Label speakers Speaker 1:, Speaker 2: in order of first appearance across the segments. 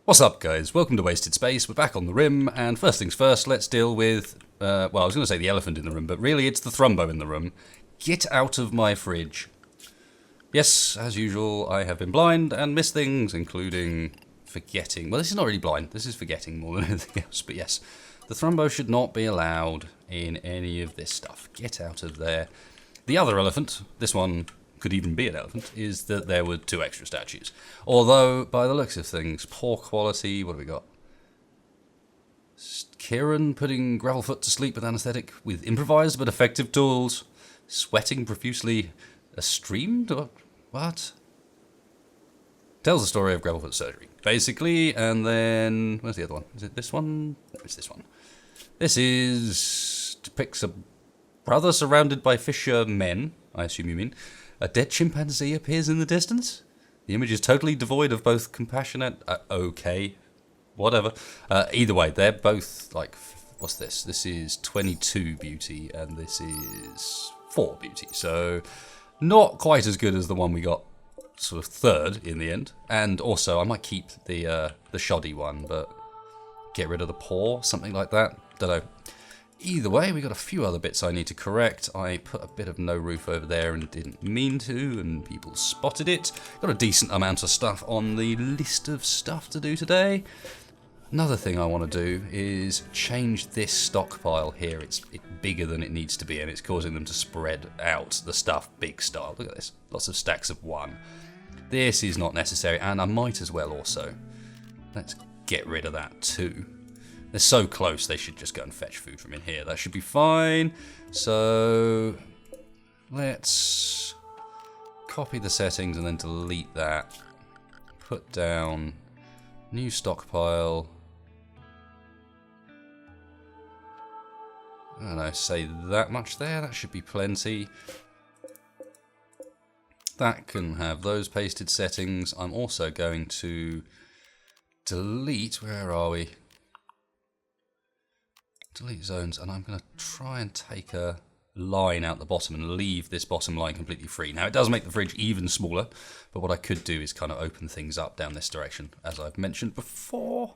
Speaker 1: What's up, guys? Welcome to Wasted Space. We're back on the Rim, and first things first, let's deal with, well, I was going to say the elephant in the room, but really it's the Thrumbo in the room. Get out of my fridge. Yes, as usual, I have been blind and missed things, including forgetting. Well, this is not really blind. This is forgetting more than anything else, but yes. The Thrumbo should not be allowed in any of this stuff. Get out of there. The other elephant, this one could even be an elephant, is that there were 2 extra statues. Although, by the looks of things, poor quality. What have we got? Kieran putting Gravelfoot to sleep with anaesthetic with improvised but effective tools. Sweating profusely. A streamed? What? Tells the story of Gravelfoot's surgery, basically. And then, where's the other one? Is it this one? No, it's this one. This depicts a brother surrounded by fishermen, I assume you mean. A dead chimpanzee appears in the distance. The image is totally devoid of both compassionate... okay. Whatever. Either way, they're both, like... What's this? This is 22 beauty, and this is 4 beauty. So, not quite as good as the one we got sort of third in the end. And also, I might keep the shoddy one, but get rid of the paw, something like that. Don't know. Either way, we got a few other bits I need to correct. I put a bit of no roof over there and didn't mean to, and people spotted it. Got a decent amount of stuff on the list of stuff to do today. Another thing I want to do is change this stockpile here. It's bigger than it needs to be, and it's causing them to spread out the stuff big style. Look at this. Lots of stacks of 1. This is not necessary, and I might as well also. Let's get rid of that too. They're so close, they should just go and fetch food from in here. That should be fine. So, let's copy the settings and then delete that. Put down new stockpile. I don't know, say that much there. That should be plenty. That can have those pasted settings. I'm also going to delete, where are we? Delete zones, and I'm going to try and take a line out the bottom and leave this bottom line completely free. Now, it does make the fridge even smaller, but what I could do is kind of open things up down this direction, as I've mentioned before.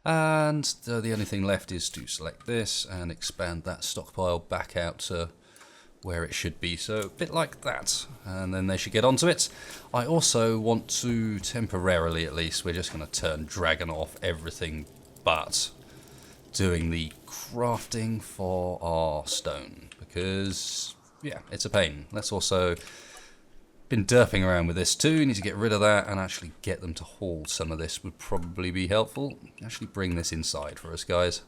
Speaker 1: And the only thing left is to select this and expand that stockpile back out to where it should be. So a bit like that, and then they should get onto it. I also want to, temporarily at least, we're just going to turn Dragon off everything but doing the crafting for our stone, because yeah, it's a pain. Let's also been derping around with this too. Need to get rid of that and actually get them to haul some of this would probably be helpful. Actually bring this inside for us, guys.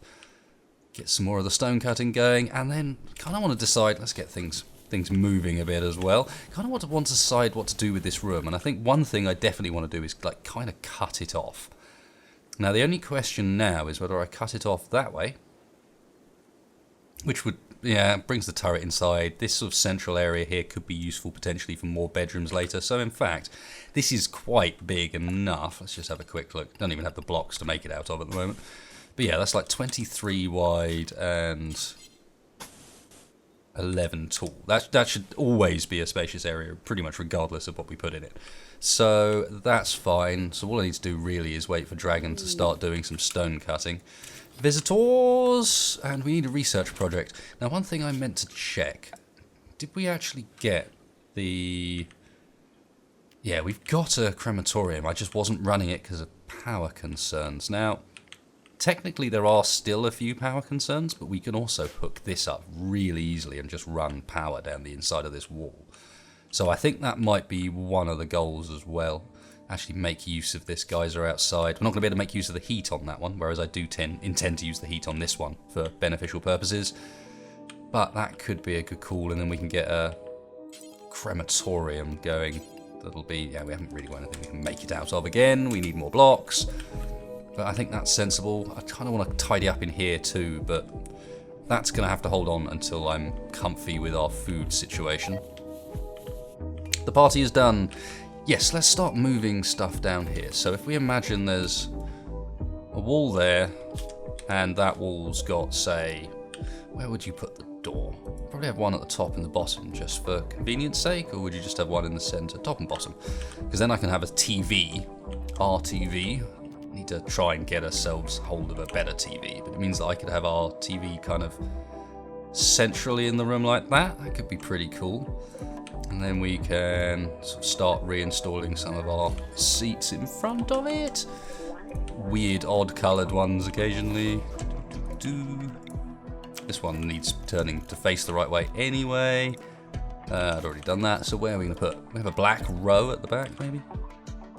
Speaker 1: Get some more of the stone cutting going, and then kind of want to decide, let's get things moving a bit as well. Kind of want to decide what to do with this room, and I think one thing I definitely want to do is like kind of cut it off. Now, the only question now is whether I cut it off that way, which would, yeah, brings the turret inside. This sort of central area here could be useful potentially for more bedrooms later. So, in fact, this is quite big enough. Let's just have a quick look. Don't even have the blocks to make it out of at the moment. But yeah, that's like 23 wide and 11 tall. That should always be a spacious area, pretty much regardless of what we put in it. So that's fine. So all I need to do really is wait for Dragon to start doing some stone cutting. Visitors! And we need a research project. Now, one thing I meant to check. Did we actually get the... Yeah, we've got a crematorium. I just wasn't running it because of power concerns. Now, technically there are still a few power concerns, but we can also hook this up really easily and just run power down the inside of this wall. So I think that might be one of the goals as well. Actually make use of this geyser outside. We're not going to be able to make use of the heat on that one, whereas I do intend to use the heat on this one for beneficial purposes. But that could be a good call, and then we can get a crematorium going. That'll be, yeah, we haven't really got anything we can make it out of again. We need more blocks. But I think that's sensible. I kind of want to tidy up in here too, but that's going to have to hold on until I'm comfy with our food situation. The party is done. Yes, let's start moving stuff down here. So if we imagine there's a wall there, and that wall's got, say, where would you put the door? Probably have one at the top and the bottom, just for convenience sake, or would you just have one in the center, top and bottom? Because then I can have a TV, RTV. Need to try and get ourselves hold of a better TV, but it means that I could have our TV kind of centrally in the room like that. That could be pretty cool. And then we can sort of start reinstalling some of our seats in front of it. Weird, odd coloured ones occasionally. This one needs turning to face the right way anyway. I'd already done that, so where are we going to put? We have a black row at the back, maybe?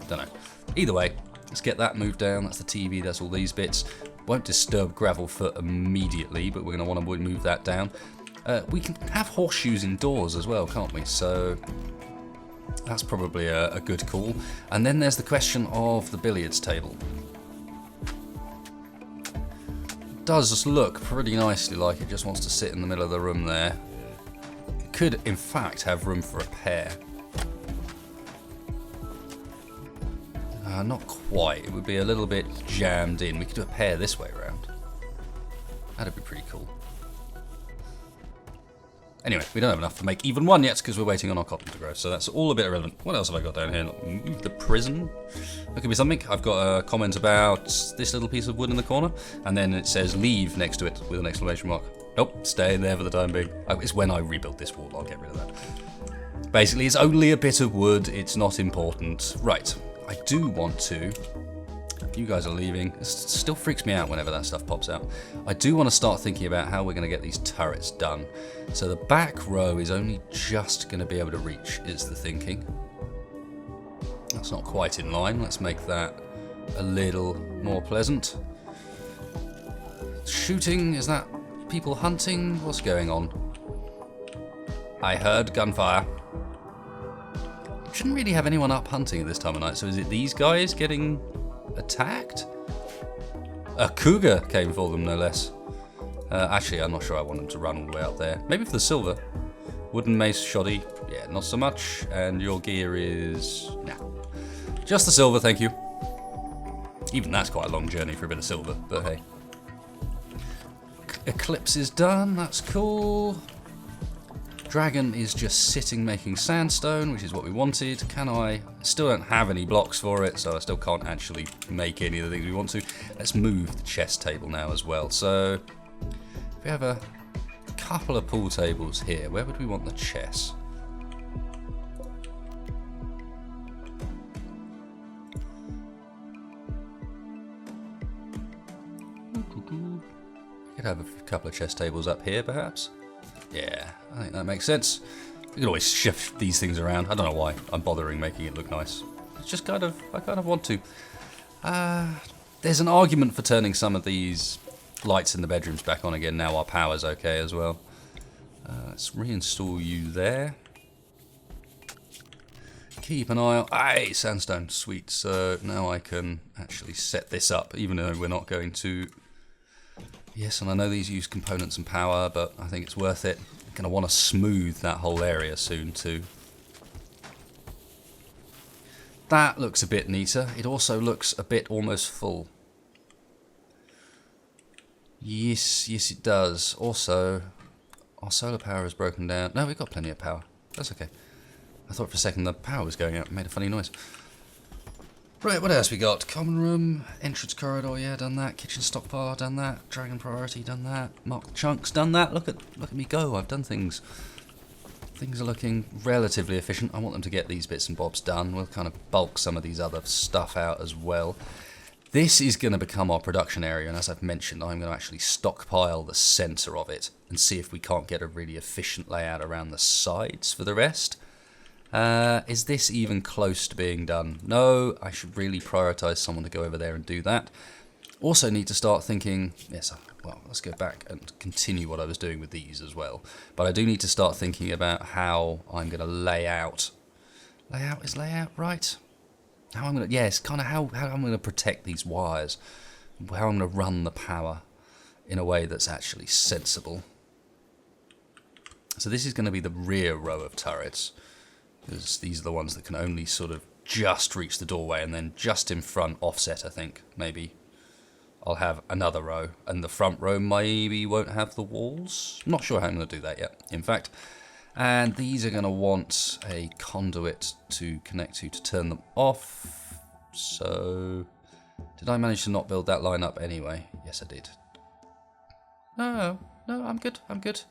Speaker 1: Don't know. Either way, let's get that moved down. That's the TV, that's all these bits. Won't disturb Gravelfoot immediately, but we're going to want to move that down. We can have horseshoes indoors as well, can't we? So that's probably a good call. And then there's the question of the billiards table. It does look pretty nicely like it just wants to sit in the middle of the room there. It could, in fact, have room for a pair. Not quite. It would be a little bit jammed in. We could do a pair this way around. That'd be pretty cool. Anyway, we don't have enough to make even one yet because we're waiting on our cotton to grow, so that's all a bit irrelevant. What else have I got down here? Move the prison. That could be something. I've got a comment about this little piece of wood in the corner, and then it says leave next to it with an exclamation mark. Nope, stay in there for the time being. Oh, it's when I rebuild this wall, I'll get rid of that. Basically, it's only a bit of wood, it's not important. Right, I do want to... You guys are leaving. It still freaks me out whenever that stuff pops out. I do want to start thinking about how we're going to get these turrets done. So the back row is only just going to be able to reach, is the thinking. That's not quite in line. Let's make that a little more pleasant. Shooting, is that people hunting? What's going on? I heard gunfire. Shouldn't really have anyone up hunting at this time of night, so is it these guys getting attacked? A cougar came for them, no less. Actually, I'm not sure I want them to run all the way up there. Maybe for the silver. Wooden mace, shoddy, yeah, not so much. And your gear is... nah. Just the silver, thank you. Even that's quite a long journey for a bit of silver, but hey. Eclipse is done, that's cool. Dragon is just sitting making sandstone, which is what we wanted. Can I... still don't have any blocks for it, so I still can't actually make any of the things we want to. Let's move the chess table now as well. So, if we have a couple of pool tables here, where would we want the chess? Could have a couple of chess tables up here, perhaps. Yeah, I think that makes sense. We can always shift these things around. I don't know why I'm bothering making it look nice. It's just I kind of want to. There's an argument for turning some of these lights in the bedrooms back on again. Now our power's okay as well. Let's reinstall you there. Keep an eye on... aye, sandstone, sweet. So now I can actually set this up, even though we're not going to... Yes, and I know these use components and power, but I think it's worth it. I'm going to want to smooth that whole area soon too. That looks a bit neater. It also looks a bit almost full. Yes, it does. Also, our solar power is broken down. No, we've got plenty of power. That's okay. I thought for a second the power was going out. It made a funny noise. Right, what else we got? Common room, entrance corridor, yeah, done that. Kitchen stockpile, done that. Dragon priority, done that. Marked chunks, done that. Look at me go. I've done things. Things are looking relatively efficient. I want them to get these bits and bobs done. We'll kind of bulk some of these other stuff out as well. This is going to become our production area, and as I've mentioned, I'm going to actually stockpile the centre of it and see if we can't get a really efficient layout around the sides for the rest. Is this even close to being done? No, I should really prioritise someone to go over there and do that. Also need to start thinking, yes, well, let's go back and continue what I was doing with these as well. But I do need to start thinking about how I'm going to lay out. Layout is layout, right? How I'm going to, yes, kind of how I'm going to protect these wires. How I'm going to run the power in a way that's actually sensible. So this is going to be the rear row of turrets. Because these are the ones that can only sort of just reach the doorway, and then just in front, offset, I think, maybe. I'll have another row, and the front row maybe won't have the walls. I'm not sure how I'm going to do that yet, in fact. And these are going to want a conduit to connect to turn them off. So Did I manage to not build that line up anyway? Yes, I did. No, I'm good, I'm good.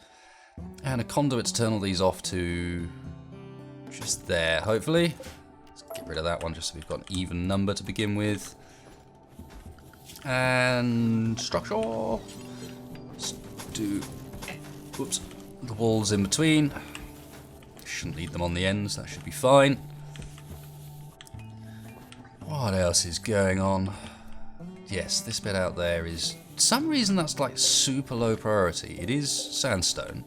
Speaker 1: And a conduit to turn all these off to just there, hopefully. Let's get rid of that one just so we've got an even number to begin with. And structure. Let's do, whoops, the walls in between. Shouldn't leave them on the ends, that should be fine. What else is going on? Yes, this bit out there is, for some reason that's like super low priority. It is sandstone,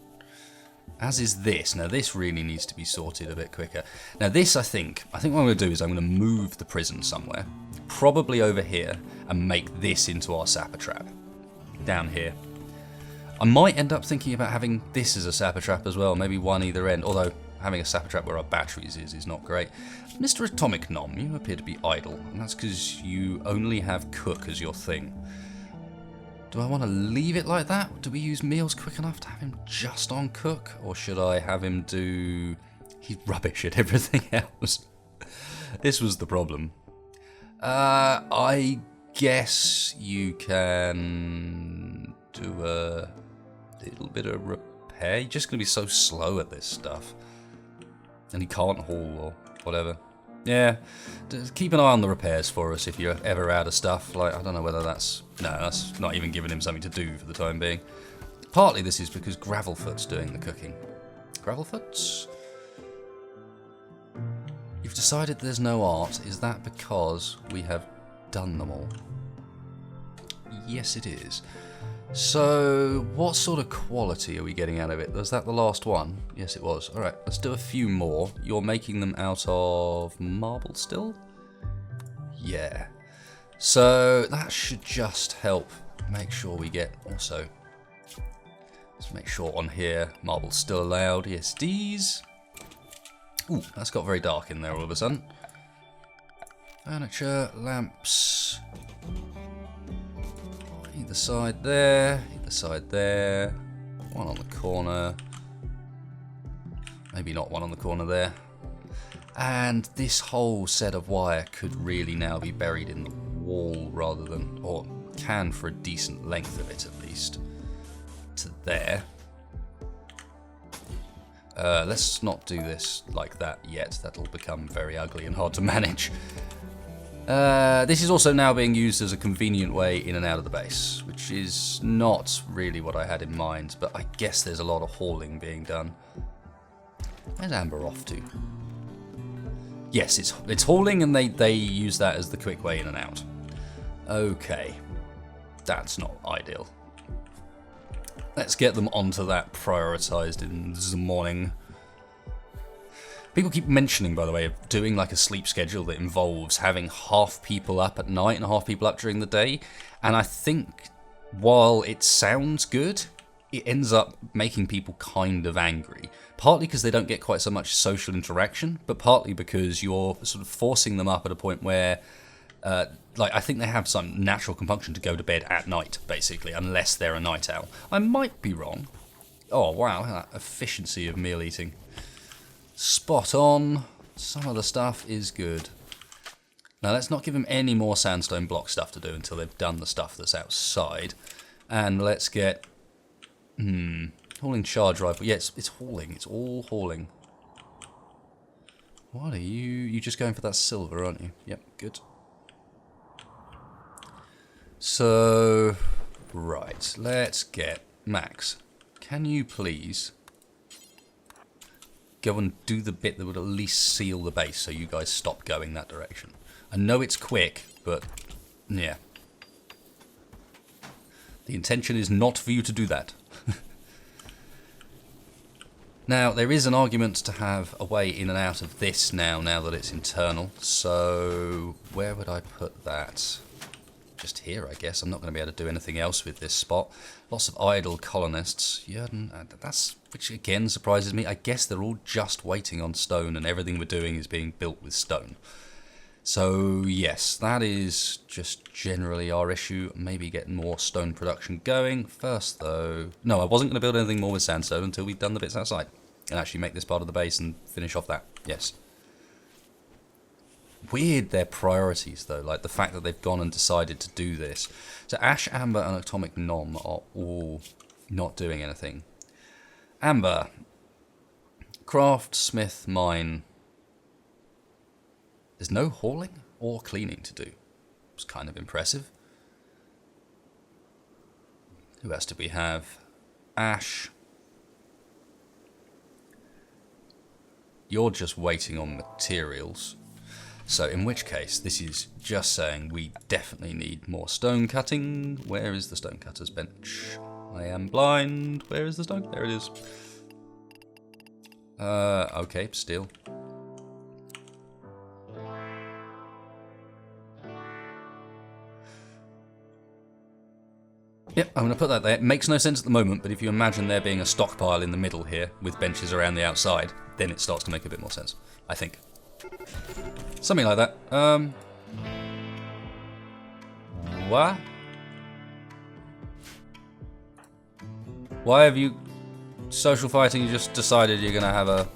Speaker 1: as is this. Now this really needs to be sorted a bit quicker. Now this, I think what I'm going to do is I'm going to move the prison somewhere, probably over here, and make this into our sapper trap, down here. I might end up thinking about having this as a sapper trap as well, maybe one either end, although having a sapper trap where our batteries is not great. Mr. Atomic Nom, you appear to be idle, and that's because you only have cook as your thing. Do I want to leave it like that? Do we use meals quick enough to have him just on cook? Or should I have him do... He's rubbish at everything else. This was the problem. I guess you can do a little bit of repair. You're just going to be so slow at this stuff. And he can't haul or whatever. Yeah, keep an eye on the repairs for us if you're ever out of stuff. Like, I don't know whether that's... No, that's not even giving him something to do for the time being. Partly this is because Gravelfoot's doing the cooking. Gravelfoot's? You've decided there's no art. Is that because we have done them all? Yes, it is. So, what sort of quality are we getting out of it? Was that the last one? Yes, it was. Alright, let's do a few more. You're making them out of marble still? Yeah. So, that should just help make sure we get also... Let's make sure on here, marble's still allowed. Yes, these. Ooh, that's got very dark in there all of a sudden. Furniture, lamps... Either side there, either side there, one on the corner, maybe not one on the corner there. And this whole set of wire could really now be buried in the wall rather than, or can for a decent length of it at least, to there. Let's not do this like that yet, that'll become very ugly and hard to manage. This is also now being used as a convenient way in and out of the base, which is not really what I had in mind, but I guess there's a lot of hauling being done. Where's Amber off to? Yes, it's hauling, and they use that as the quick way in and out. Okay, that's not ideal. Let's get them onto that prioritized in the morning. People keep mentioning, by the way, of doing like a sleep schedule that involves having half people up at night and half people up during the day. And I think while it sounds good, it ends up making people kind of angry. Partly because they don't get quite so much social interaction, but partly because you're sort of forcing them up at a point where, like, I think they have some natural compunction to go to bed at night, basically, unless they're a night owl. I might be wrong. Oh, wow, that efficiency of meal eating. Spot on. Some of the stuff is good. Now let's not give them any more sandstone block stuff to do until they've done the stuff that's outside. And let's get... hauling charge rifle. Yeah, it's hauling. It's all hauling. What are you... You're just going for that silver, aren't you? Yep, good. So... Right, let's get... Max, can you please... go and do the bit that would at least seal the base so you guys stop going that direction. I know it's quick, but yeah. The intention is not for you to do that. Now, there is an argument to have a way in and out of this now that it's internal. So, where would I put that? Just here, I guess. I'm not going to be able to do anything else with this spot. Lots of idle colonists. Yeah, that's, which again surprises me. I guess they're all just waiting on stone, and everything we're doing is being built with stone. So yes, that is just generally our issue. Maybe get more stone production going. First though, no, I wasn't going to build anything more with sandstone until we'd done the bits outside. And actually make this part of the base and finish off that. Yes. weird their priorities though, like the fact that they've gone and decided to do this. So Ash, Amber and Atomic Nom are all not doing anything. Amber, craft, smith, mine. There's no hauling or cleaning to do. It's kind of impressive. Who else did we have? Ash. You're just waiting on materials. So in which case, this is just saying we definitely need more stone cutting. Where is the stone cutter's bench? I am blind. Where is the stone? There it is. Okay, steel. Yep, I'm going to put that there. It makes no sense at the moment, but if you imagine there being a stockpile in the middle here with benches around the outside, then it starts to make a bit more sense, I think. Something like that. What? Why have you... Social fighting, you just decided you're going to have a...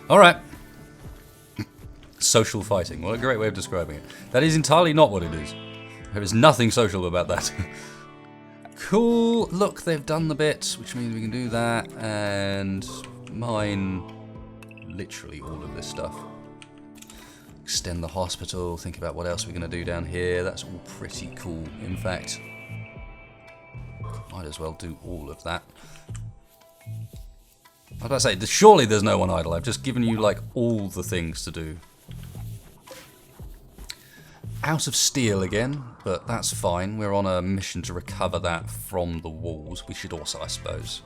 Speaker 1: Alright. Social fighting. What a great way of describing it. That is entirely not what it is. There is nothing social about that. Cool. Look, they've done the bit, which means we can do that. And mine literally all of this stuff. Extend the hospital. Think about what else we're going to do down here. That's all pretty cool, in fact. Might as well do all of that. I was about to say, surely there's no one idle. I've just given you, like, all the things to do. Out of steel again, but that's fine. We're on a mission to recover that from the walls. We should also, I suppose,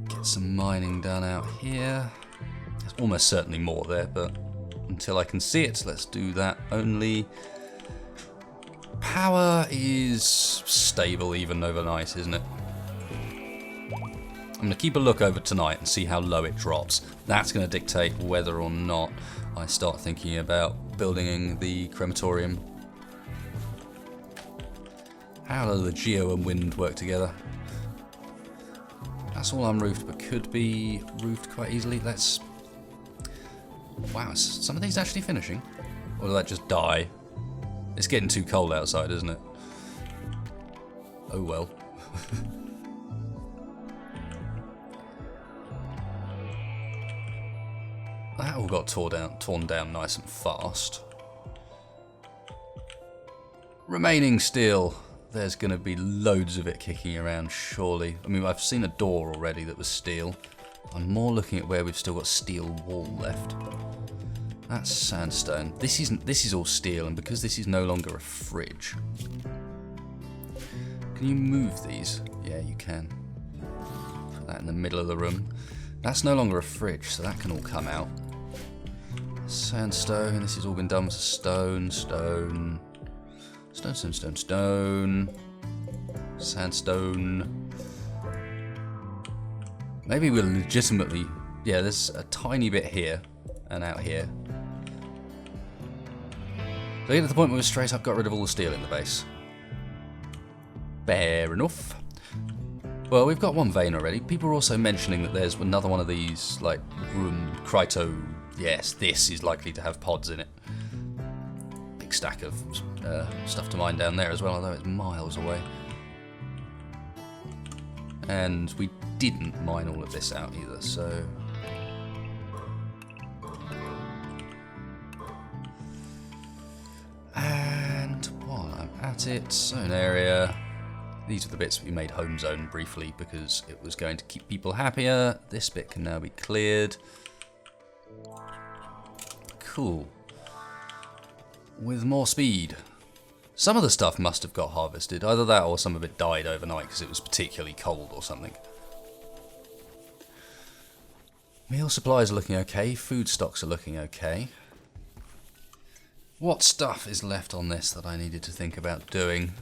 Speaker 1: get some mining done out here. There's almost certainly more there, but until I can see it, let's do that only. Power is stable even overnight, isn't it? I'm going to keep a look over tonight and see how low it drops. That's going to dictate whether or not I start thinking about building the crematorium. How do the geo and wind work together? That's all unroofed, but could be roofed quite easily. Let's... Wow, is some of these actually finishing? Or will that just die? It's getting too cold outside, isn't it? Oh well. That all got torn down nice and fast. Remaining steel. There's going to be loads of it kicking around, surely. I mean, I've seen a door already that was steel. I'm more looking at where we've still got steel wall left. That's sandstone. This is all steel, and because this is no longer a fridge. Can you move these? Yeah, you can. Put that in the middle of the room. That's no longer a fridge, so that can all come out. Sandstone, this has all been done with stone, stone, stone, stone, stone, stone, sandstone. Maybe we'll legitimately... Yeah, there's a tiny bit here and out here. So I get to the point where we're straight up got rid of all the steel in the base. Fair enough. Well, we've got one vein already. People are also mentioning that there's another one of these, like, room, Kryto. Yes, this is likely to have pods in it. Big stack of stuff to mine down there as well, although it's miles away. And we didn't mine all of this out either, so... And while I'm at it, zone area... These are the bits we made home zone briefly because it was going to keep people happier. This bit can now be cleared. Cool. With more speed. Some of the stuff must have got harvested. Either that or some of it died overnight because it was particularly cold or something. Meal supplies are looking okay. Food stocks are looking okay. What stuff is left on this that I needed to think about doing?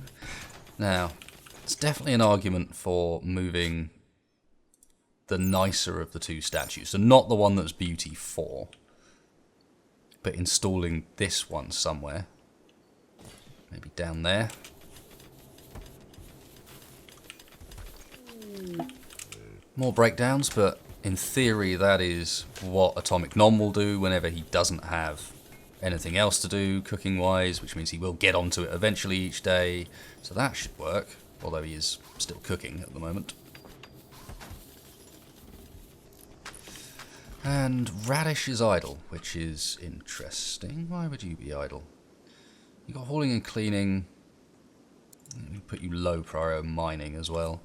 Speaker 1: Now... It's definitely an argument for moving the nicer of the two statues. So not the one that's Beauty 4, but installing this one somewhere. Maybe down there. More breakdowns, but in theory that is what Atomic Nom will do whenever he doesn't have anything else to do cooking wise, which means he will get onto it eventually each day. So that should work, although he is still cooking at the moment. And Radish is idle, which is interesting. Why would you be idle? You got hauling and cleaning. Let me put you low prio mining as well.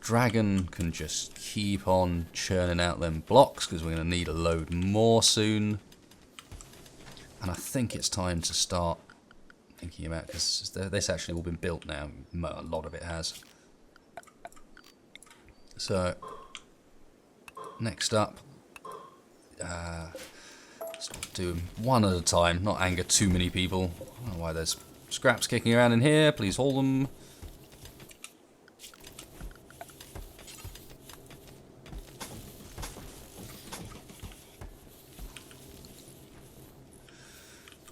Speaker 1: Dragon can just keep on churning out them blocks because we're going to need a load more soon. And I think it's time to start thinking about, because this actually all been built now. A lot of it has. So next up, let's do them one at a time, not anger too many people. I don't know why there's scraps kicking around in here. Please haul them.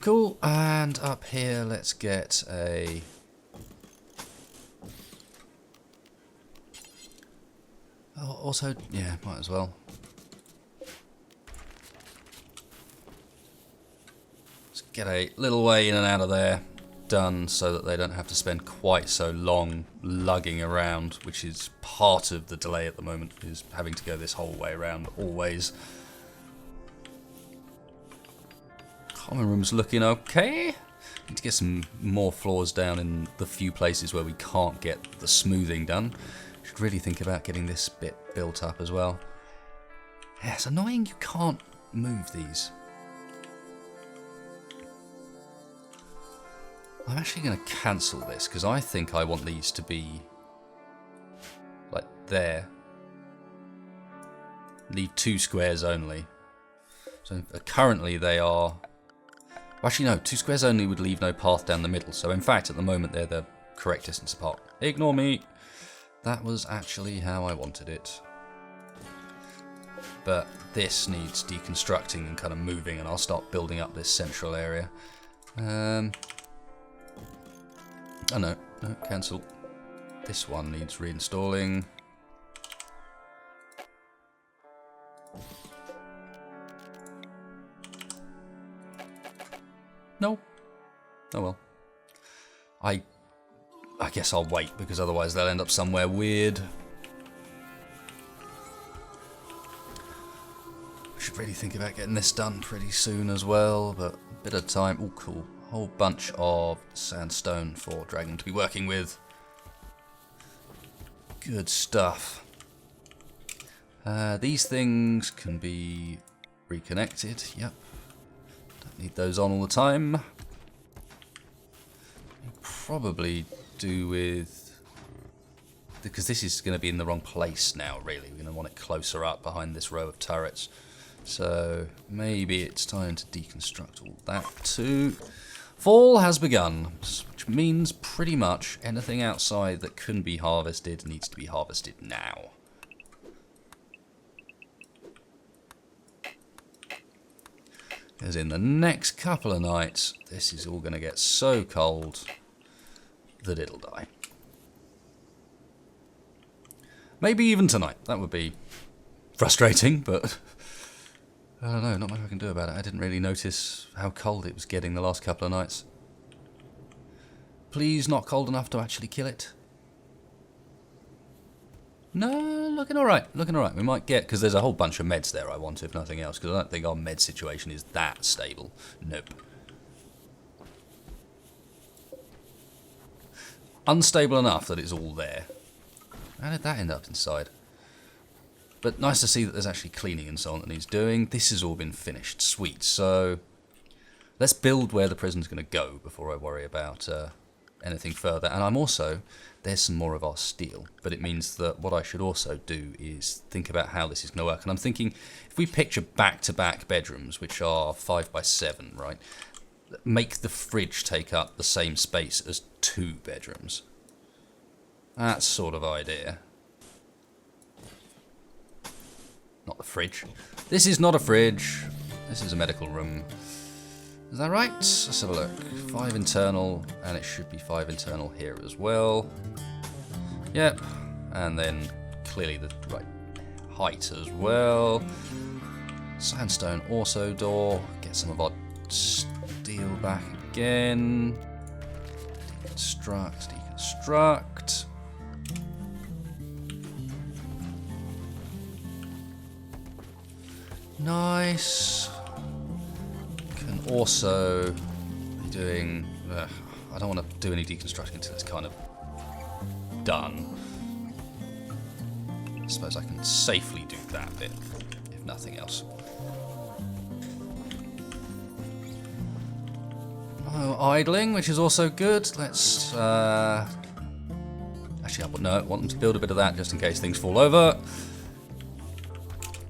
Speaker 1: Cool, and up here let's get a... Oh, also, yeah, might as well. Let's get a little way in and out of there done so that they don't have to spend quite so long lugging around, which is part of the delay at the moment, is having to go this whole way around always. Common room's looking okay. Need to get some more floors down in the few places where we can't get the smoothing done. Should really think about getting this bit built up as well. Yeah, it's annoying you can't move these. I'm actually going to cancel this because I think I want these to be like there. Need 2 squares only. So currently they are... Actually, no, 2 squares only would leave no path down the middle. So in fact, at the moment, they're the correct distance apart. Ignore me. That was actually how I wanted it. But this needs deconstructing and kind of moving, and I'll start building up this central area. Oh no, cancel. This one needs reinstalling. No. Oh well. I guess I'll wait, because otherwise they'll end up somewhere weird. I should really think about getting this done pretty soon as well, but a bit of time. Oh, cool. Whole bunch of sandstone for Dragon to be working with. Good stuff. These things can be reconnected. Yep. Don't need those on all the time. Probably do with... because this is going to be in the wrong place now, really. We're going to want it closer up behind this row of turrets. So maybe it's time to deconstruct all that too. Fall has begun, which means pretty much anything outside that couldn't be harvested needs to be harvested now. Because in the next couple of nights, this is all going to get so cold that it'll die. Maybe even tonight. That would be frustrating, but I don't know, not much I can do about it. I didn't really notice how cold it was getting the last couple of nights. Please not cold enough to actually kill it. No, looking alright, looking alright. We might get, because there's a whole bunch of meds there I want, if nothing else, because I don't think our med situation is that stable. Nope. Unstable enough that it's all there. How did that end up inside? But nice to see that there's actually cleaning and so on that needs doing. This has all been finished. Sweet. So let's build where the prison's going to go before I worry about anything further. And I'm also... there's some more of our steel. But it means that what I should also do is think about how this is going to work. And I'm thinking, if we picture back-to-back bedrooms, which are 5 by 7, right? Make the fridge take up the same space as 2 bedrooms. That sort of idea. Not the fridge. This is not a fridge. This is a medical room. Is that right? Let's have a look. 5 internal, and it should be 5 internal here as well. Yep. And then clearly the right height as well. Sandstone also door. Get some of our Steel back again. Deconstruct, deconstruct. Nice. Can also be doing... I don't want to do any deconstructing until it's kind of done. I suppose I can safely do that bit, if nothing else. No idling, which is also good. Let's... Actually, I want them to build a bit of that just in case things fall over.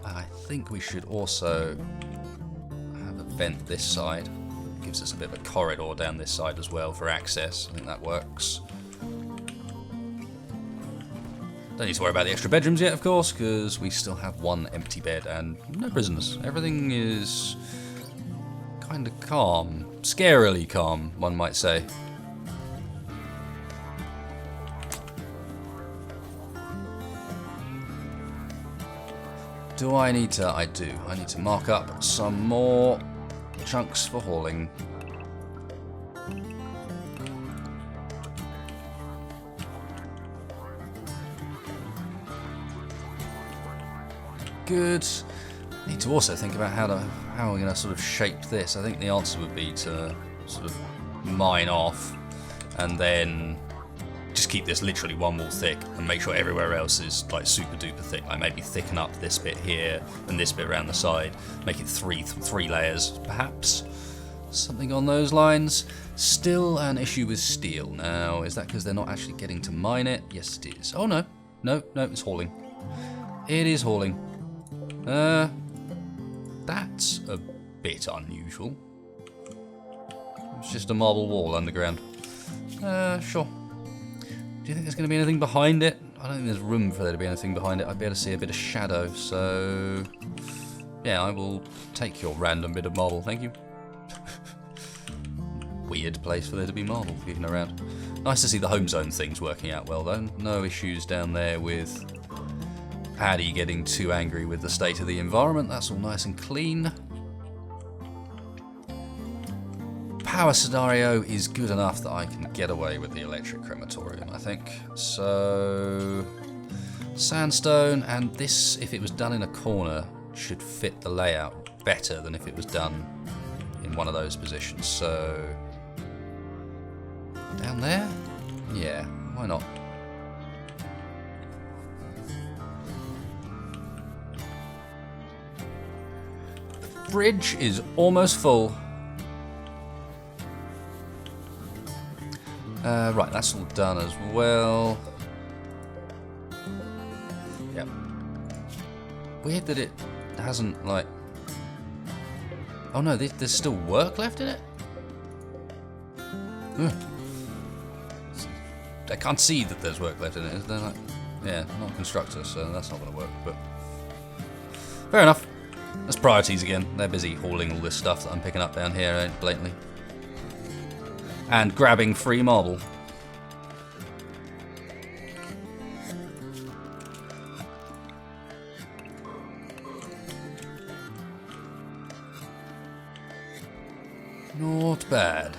Speaker 1: I think we should also have a vent this side. Gives us a bit of a corridor down this side as well for access. I think that works. Don't need to worry about the extra bedrooms yet, of course, because we still have one empty bed and no prisoners. Everything is kind of calm. Scarily calm, one might say. Do I need to? I do. I need to mark up some more chunks for hauling. Good. Need to also think about how we're going to sort of shape this. I think the answer would be to sort of mine off and then just keep this literally one wall thick and make sure everywhere else is like super duper thick. Like maybe thicken up this bit here and this bit around the side. Make it three layers, perhaps. Something on those lines. Still an issue with steel. Now, is that because they're not actually getting to mine it? Yes, it is. Oh no, no, it's hauling. It is hauling. That's a bit unusual. It's just a marble wall underground. Sure. Do you think there's going to be anything behind it? I don't think there's room for there to be anything behind it. I'd be able to see a bit of shadow, so... yeah, I will take your random bit of marble, thank you. Weird place for there to be marble kicking around. Nice to see the home zone things working out well, though. No issues down there with Paddy getting too angry with the state of the environment. That's all nice and clean. Power scenario is good enough that I can get away with the electric crematorium, I think. So, sandstone, and this, if it was done in a corner, should fit the layout better than if it was done in one of those positions. So, down there? Yeah, why not? Bridge is almost full. Right, that's all done as well. Yep. Weird that it hasn't, like... oh no, there's still work left in it? I can't see that there's work left in it. Is there, like... yeah, not a constructor, so that's not going to work, but... fair enough. That's priorities again. They're busy hauling all this stuff that I'm picking up down here, blatantly. And grabbing free marble. Not bad.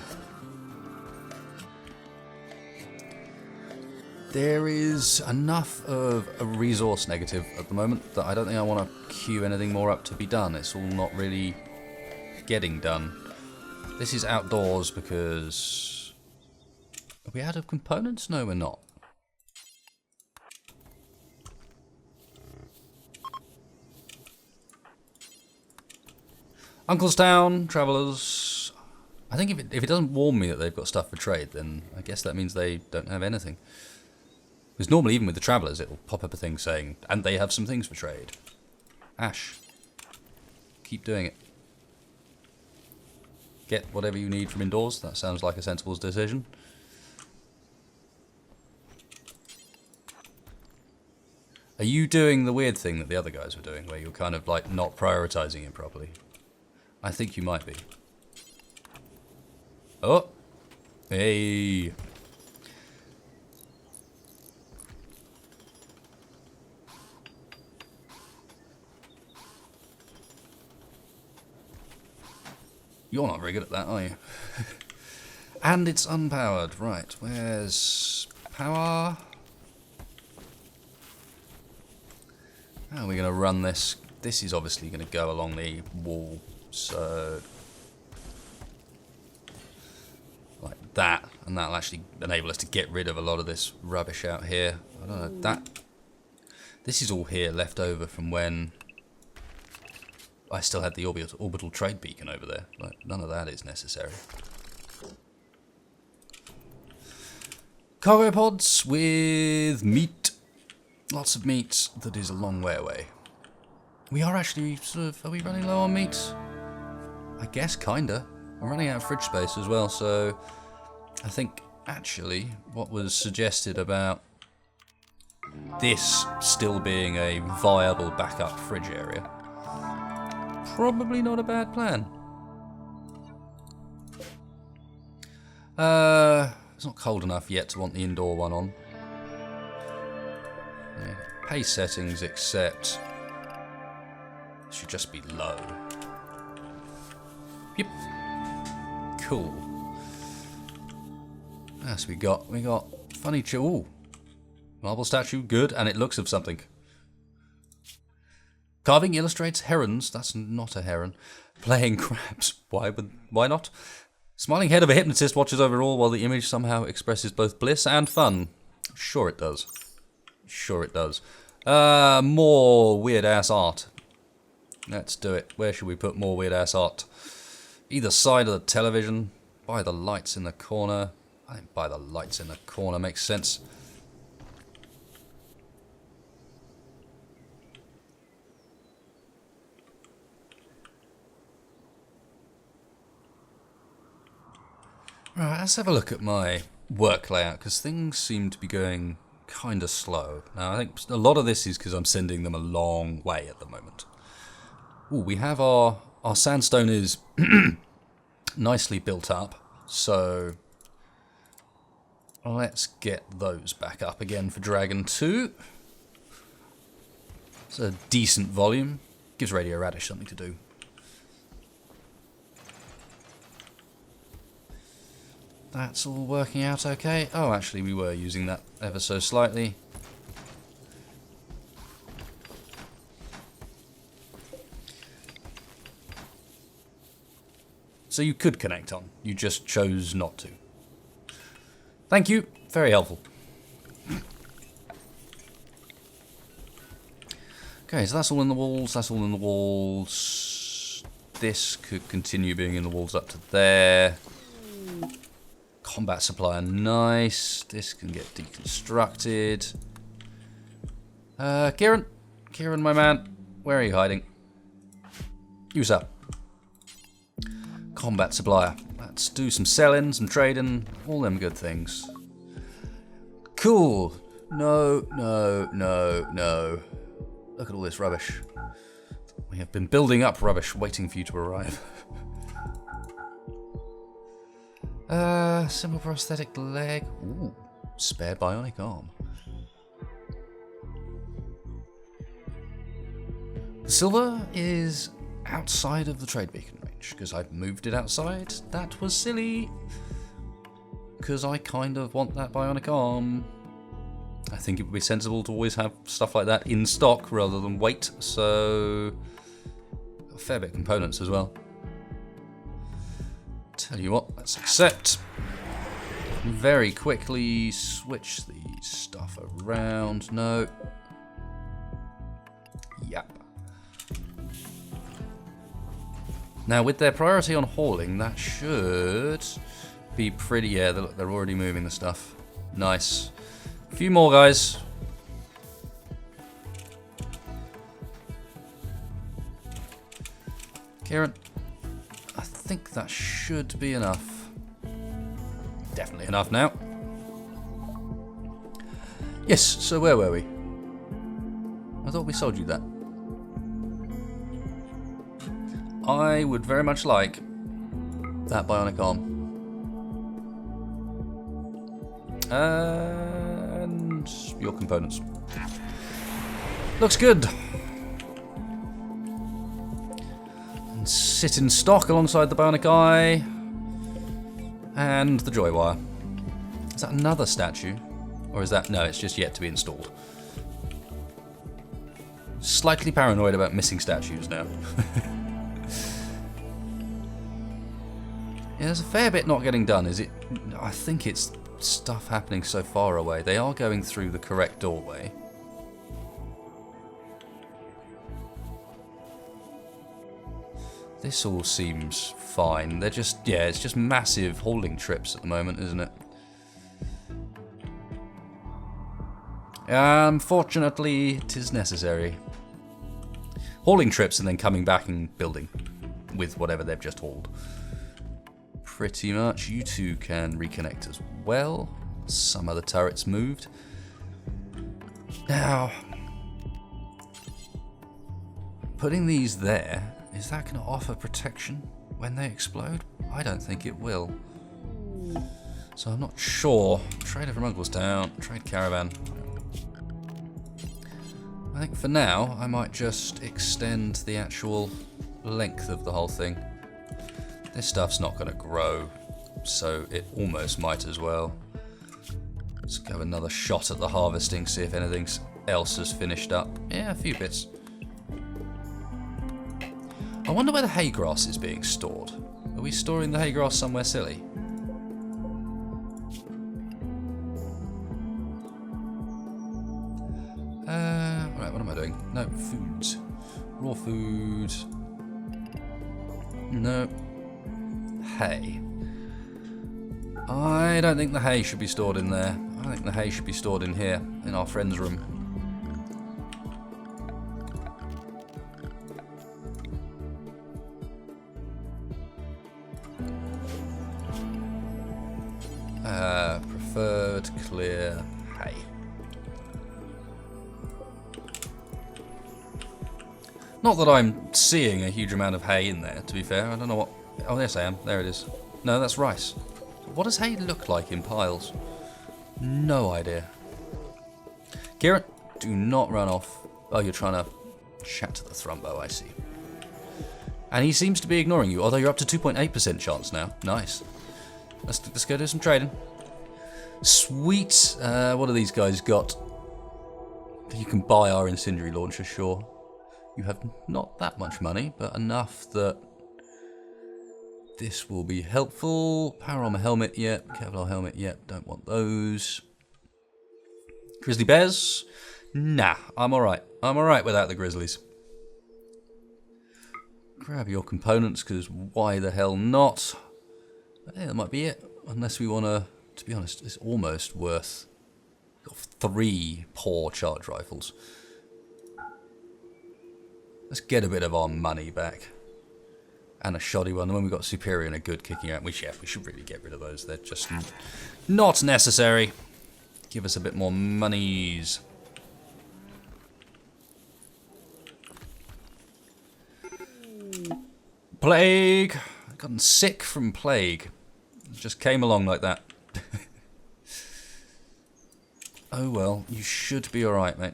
Speaker 1: There is enough of a resource negative at the moment that I don't think I want to queue anything more up to be done. It's all not really getting done. This is outdoors because... are we out of components? No, we're not. Unclestown, travellers. I think if it doesn't warn me that they've got stuff for trade, then I guess that means they don't have anything. Because normally, even with the travellers, it'll pop up a thing saying, and they have some things for trade. Ash. Keep doing it. Get whatever you need from indoors. That sounds like a sensible decision. Are you doing the weird thing that the other guys were doing, where you're kind of like not prioritising it properly? I think you might be. Oh! Hey! You're not very good at that, are you? And it's unpowered. Right, where's power? How are we going to run this? This is obviously going to go along the wall, so like that, and that'll actually enable us to get rid of a lot of this rubbish out here. I don't know, that this is all here left over from when I still had the orbital trade beacon over there. Like, none of that is necessary. Cargo pods with meat. Lots of meat that is a long way away. We are actually sort of, are we running low on meat? I guess kinda. I'm running out of fridge space as well, so I think actually what was suggested about this still being a viable backup fridge area, probably not a bad plan. It's not cold enough yet to want the indoor one on. Yeah, pace settings, except should just be low. Yep. Cool. Yes, we got funny ooh. Marble statue, good, and it looks of something. Carving illustrates herons. That's not a heron. Playing crabs. Why not? Smiling head of a hypnotist watches over all while the image somehow expresses both bliss and fun. Sure it does. Sure it does. More weird ass art. Let's do it. Where should we put more weird ass art? Either side of the television. By the lights in the corner. I think by the lights in the corner makes sense. Right, let's have a look at my work layout, because things seem to be going kind of slow. Now, I think a lot of this is because I'm sending them a long way at the moment. Ooh, we have our sandstone is nicely built up, so let's get those back up again for Dragon 2. It's a decent volume. Gives Radio Radish something to do. That's all working out okay. Oh, actually, we were using that ever so slightly. So you could connect on. You just chose not to. Thank you. Very helpful. Okay, so that's all in the walls. That's all in the walls. This could continue being in the walls up to there. Combat supplier, nice. This can get deconstructed. Kieran, my man, where are you hiding? Use up. Combat supplier. Let's do some selling, some trading, all them good things. Cool. No. Look at all this rubbish. We have been building up rubbish, waiting for you to arrive. Simple prosthetic leg. Ooh, spare bionic arm. The silver is outside of the trade beacon range, because I've moved it outside. That was silly. Because I kind of want that bionic arm. I think it would be sensible to always have stuff like that in stock rather than wait, so a fair bit of components as well. Tell you what, let's accept. Very quickly switch the stuff around. No. Yep. Now with their priority on hauling, that should be pretty. Yeah, look, they're already moving the stuff. Nice. A few more guys. Kieran, I think that should be enough. Definitely enough now. Yes, so where were we? I thought we sold you that. I would very much like that bionic arm. And your components. Looks good. And sit in stock alongside the bionic eye and the joy wire. Is that another statue? Or is that... no, it's just yet to be installed. Slightly paranoid about missing statues now. Yeah, there's a fair bit not getting done, is it? I think it's stuff happening so far away. They are going through the correct doorway. This all seems fine. They're just, yeah, it's just massive hauling trips at the moment, isn't it? Unfortunately, it is necessary. Hauling trips and then coming back and building with whatever they've just hauled. Pretty much. You two can reconnect as well. Some other turrets moved. Now, putting these there, is that going to offer protection when they explode? I don't think it will. So I'm not sure. Trader from Unclestown, trade caravan. I think for now, I might just extend the actual length of the whole thing. This stuff's not going to grow, so it almost might as well. Let's go another shot at the harvesting, see if anything else has finished up. Yeah, a few bits. I wonder where the hay grass is being stored. Are we storing the hay grass somewhere silly? Right, what am I doing? No, foods. Raw food. No. Hay. I don't think the hay should be stored in there. I think the hay should be stored in here, in our friend's room. Preferred clear hay. Not that I'm seeing a huge amount of hay in there, to be fair. I don't know what... oh, yes I am. There it is. No, that's rice. What does hay look like in piles? No idea. Kieran, do not run off. Oh, you're trying to chat to the Thrumbo, I see. And he seems to be ignoring you, although you're up to 2.8% chance now. Nice. Let's go do some trading. Sweet. What have these guys got? You can buy our incendiary launcher, sure. You have not that much money, but enough that this will be helpful. Power armor helmet, yep. Kevlar helmet, yep. Don't want those. Grizzly bears? Nah, I'm alright. I'm alright without the grizzlies. Grab your components, because why the hell not? Yeah, that might be it. Unless we want to be honest, it's almost worth 3 poor charge rifles. Let's get a bit of our money back. And a shoddy one. And when we've got superior and a good kicking out, we should really get rid of those. They're just not necessary. Give us a bit more monies. Plague! I've gotten sick from plague. It just came along like that. Oh well, you should be alright, mate.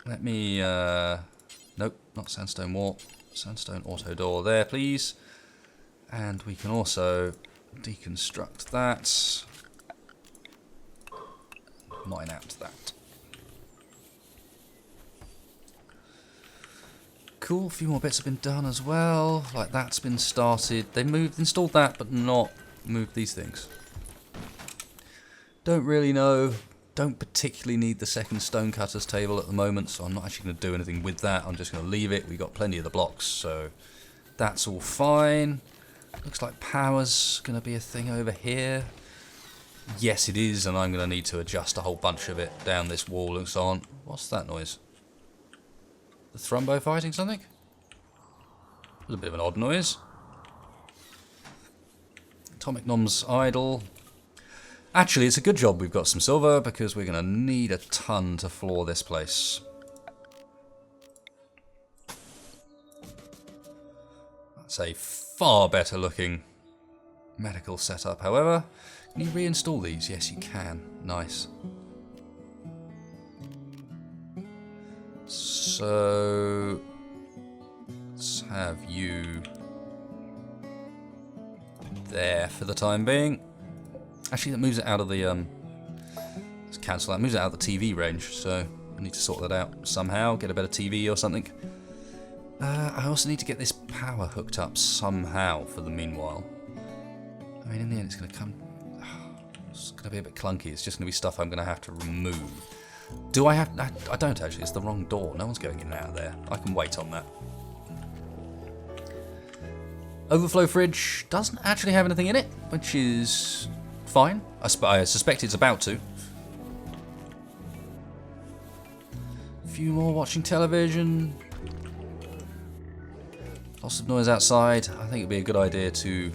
Speaker 1: Let me, nope, not sandstone wall. Sandstone auto door there, please. And we can also deconstruct that. Mine out that. Cool, a few more bits have been done as well. Like that's been started. They installed that, but not moved these things. Don't really know. Don't particularly need the second stonecutter's table at the moment, so I'm not actually going to do anything with that. I'm just going to leave it. We've got plenty of the blocks, so that's all fine. Looks like power's going to be a thing over here. Yes, it is, and I'm going to need to adjust a whole bunch of it down this wall and so on. What's that noise? The Thrumbo fighting something? It was a bit of an odd noise. Atomic Nom's idle. Actually, it's a good job we've got some silver, because we're going to need a ton to floor this place. That's a far better looking medical setup, however. Can you reinstall these? Yes, you can. Nice. So let's have you there for the time being. Actually, that moves it out of the let's cancel that. Moves it out of the TV range. So I need to sort that out somehow. Get a better TV or something. I also need to get this power hooked up somehow for the meanwhile. I mean, in the end, it's going to come. It's going to be a bit clunky. It's just going to be stuff I'm going to have to remove. Do I have? I don't actually. It's the wrong door. No one's going in and out of there. I can wait on that. Overflow fridge doesn't actually have anything in it, which is fine. I suspect it's about to. A few more watching television. Lots of noise outside. I think it'd be a good idea to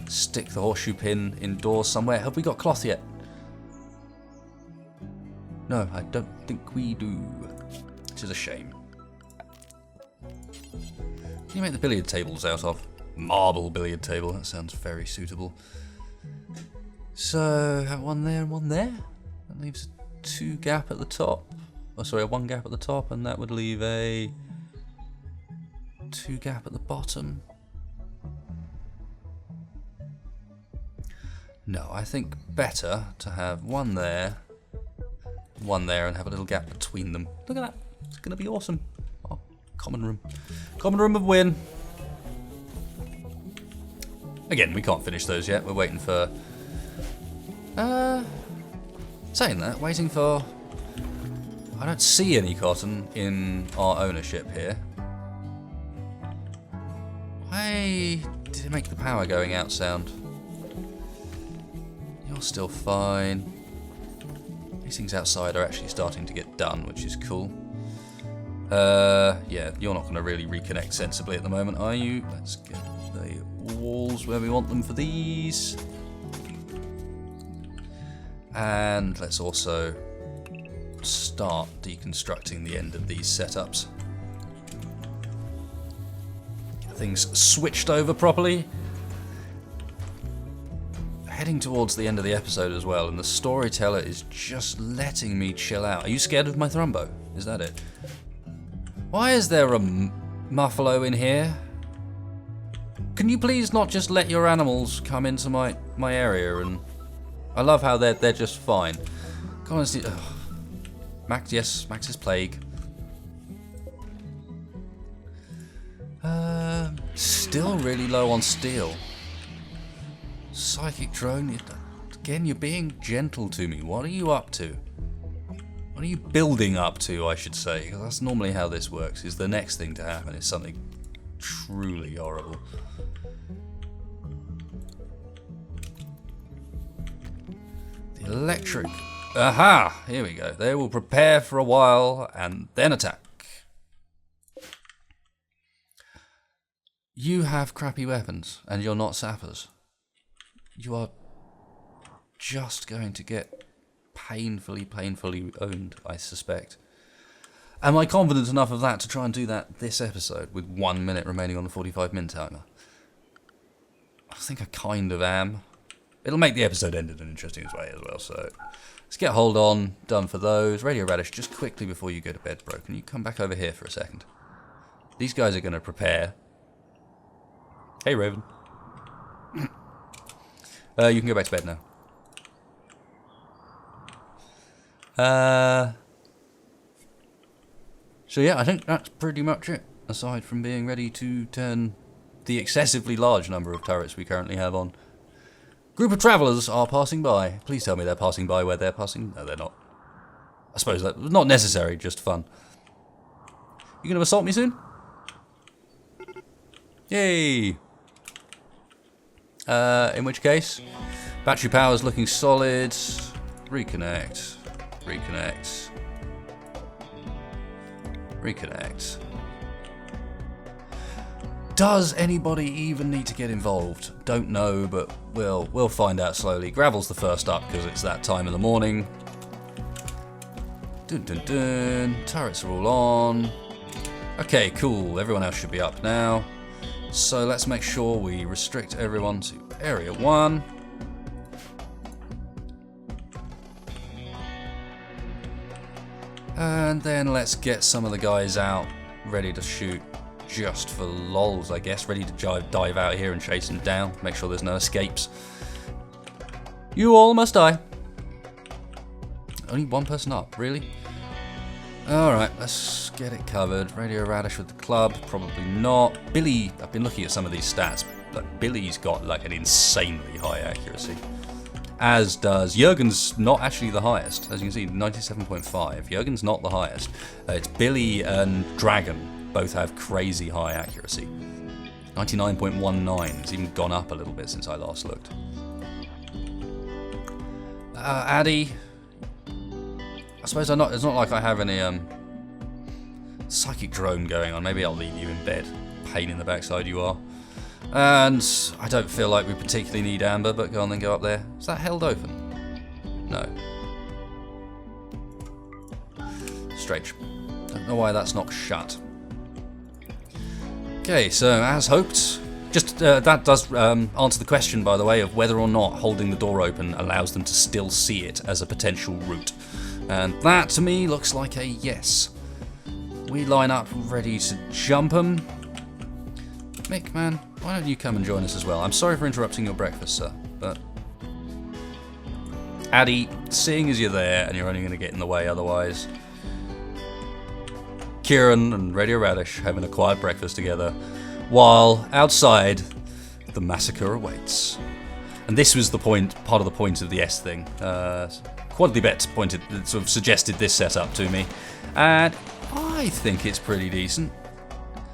Speaker 1: stick the horseshoe pin indoors somewhere. Have we got cloth yet? No, I don't think we do. Which is a shame. What do you make the billiard tables out of? Marble billiard table. That sounds very suitable. So, have one there and one there. That leaves a 2 gap at the top. Oh, sorry, a 1 gap at the top, and that would leave a 2 gap at the bottom. No, I think better to have one there, and have a little gap between them. Look at that. It's going to be awesome. Oh, common room. Common room of win. Again, we can't finish those yet. We're waiting for... saying that, waiting for... I don't see any cotton in our ownership here. Why did it make the power going out sound? You're still fine. These things outside are actually starting to get done, which is cool. Yeah, you're not going to really reconnect sensibly at the moment, are you? Let's get the walls where we want them for these. And let's also start deconstructing the end of these setups. Get things switched over properly. Heading towards the end of the episode as well, and the storyteller is just letting me chill out. Are you scared of my thrumbo? Is that it? Why is there a muffalo in here? Can you please not just let your animals come into my area? And I love how they're just fine. Come on, Max, yes, Max's plague. Still really low on steel. Psychic drone, again, you're being gentle to me. What are you up to? What are you building up to, I should say? Because that's normally how this works, is the next thing to happen is something truly horrible. The electric... Aha! Here we go. They will prepare for a while and then attack. You have crappy weapons and you're not sappers. You are just going to get painfully owned, I suspect. Am I confident enough of that to try and do that this episode with 1 minute remaining on the 45-minute timer? I think I kind of am. It'll make the episode end in an interesting way as well, so... Let's get Hold On done for those. Radio Radish, just quickly before you go to bed, bro, can you come back over here for a second? These guys are going to prepare. Hey, Raven. You can go back to bed now. So yeah, I think that's pretty much it, aside from being ready to turn the excessively large number of turrets we currently have on. Group of travellers are passing by. Please tell me they're passing by where they're passing. No, they're not. I suppose that's not necessary, just fun. You gonna assault me soon? Yay! In which case, battery power is looking solid. Reconnect. Reconnect. Reconnect. Does anybody even need to get involved? Don't know, but we'll find out slowly. Gravel's the first up because it's that time of the morning. Dun dun dun. Turrets are all on. Okay, cool. Everyone else should be up now. So let's make sure we restrict everyone to Area 1. And then let's get some of the guys out ready to shoot. just for lols, I guess. Ready to dive out here and chase them down. Make sure there's no escapes. You all must die. Only one person up, really? Alright, let's get it covered. Radio Radish with the club, probably not. Billy, I've been looking at some of these stats. Like, Billy's got like an insanely high accuracy. As does Jurgen's, not actually the highest. As you can see, 97.5. Jurgen's not the highest. It's Billy and Dragon both have crazy high accuracy. 99.19. It's even gone up a little bit since I last looked. Addy, I suppose it's not like I have any psychic drone going on. Maybe I'll leave you in bed. Pain in the backside you are. And I don't feel like we particularly need Amber, but go on then, go up there. Is that held open? No. Strange. Don't know why that's not shut. Okay, so as hoped, just that does answer the question, by the way, of whether or not holding the door open allows them to still see it as a potential route. And that, to me, looks like a yes. We line up ready to jump them. Mick, man, why don't you come and join us as well? I'm sorry for interrupting your breakfast, sir, but... Addy, seeing as you're there, and you're only going to get in the way otherwise... Kieran and Radio Radish having a quiet breakfast together, while outside, the massacre awaits. And this was the point, part of the point of the S thing. QuadlyBet sort of suggested this setup to me, and I think it's pretty decent.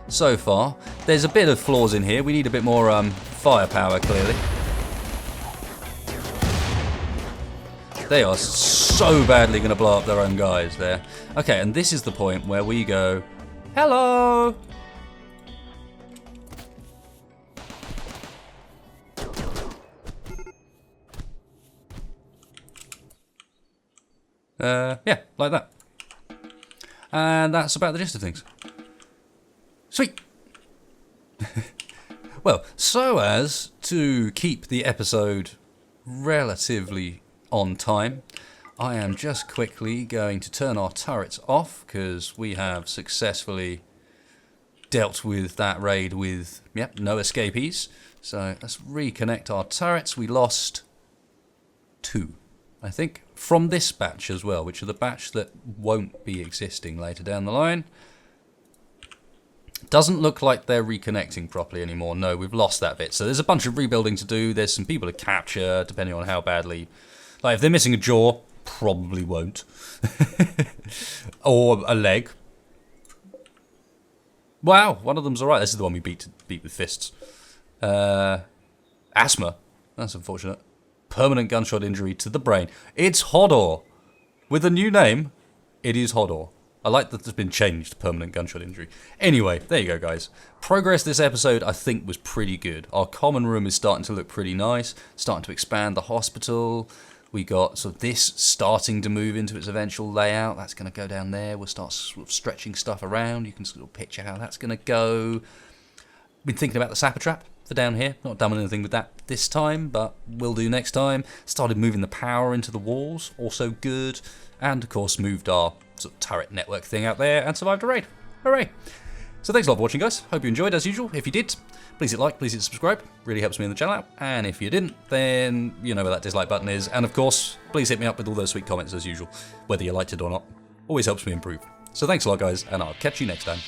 Speaker 1: So far, there's a bit of flaws in here. We need a bit more firepower, clearly. They are so badly going to blow up their own guys there. Okay, and this is the point where we go, hello! Yeah, like that. And that's about the gist of things. Sweet! Well, so as to keep the episode relatively on time, I am just quickly going to turn our turrets off, because we have successfully dealt with that raid with, yep, no escapees. So let's reconnect our turrets. We lost 2, I think, from this batch as well, which are the batch that won't be existing later down the line. Doesn't look like they're reconnecting properly anymore. No, we've lost that bit. So there's a bunch of rebuilding to do. There's some people to capture, depending on how badly... Like, if they're missing a jaw, probably won't. Or a leg. Wow, one of them's alright. This is the one we beat with fists. Asthma. That's unfortunate. Permanent gunshot injury to the brain. It's Hodor. With a new name, it is Hodor. I like that it's been changed, permanent gunshot injury. Anyway, there you go, guys. Progress this episode, I think, was pretty good. Our common room is starting to look pretty nice. Starting to expand the hospital. We got sort of this starting to move into its eventual layout. That's going to go down there. We'll start sort of stretching stuff around. You can sort of picture how that's going to go. Been thinking about the sapper trap for down here. Not done anything with that this time, but will do next time. Started moving the power into the walls. Also good. And, of course, moved our sort of turret network thing out there and survived a raid. Hooray! So thanks a lot for watching, guys. Hope you enjoyed, as usual. If you did, please hit like, please hit subscribe. Really helps me in the channel out. And if you didn't, then you know where that dislike button is. And, of course, please hit me up with all those sweet comments, as usual. Whether you liked it or not. Always helps me improve. So thanks a lot, guys, and I'll catch you next time.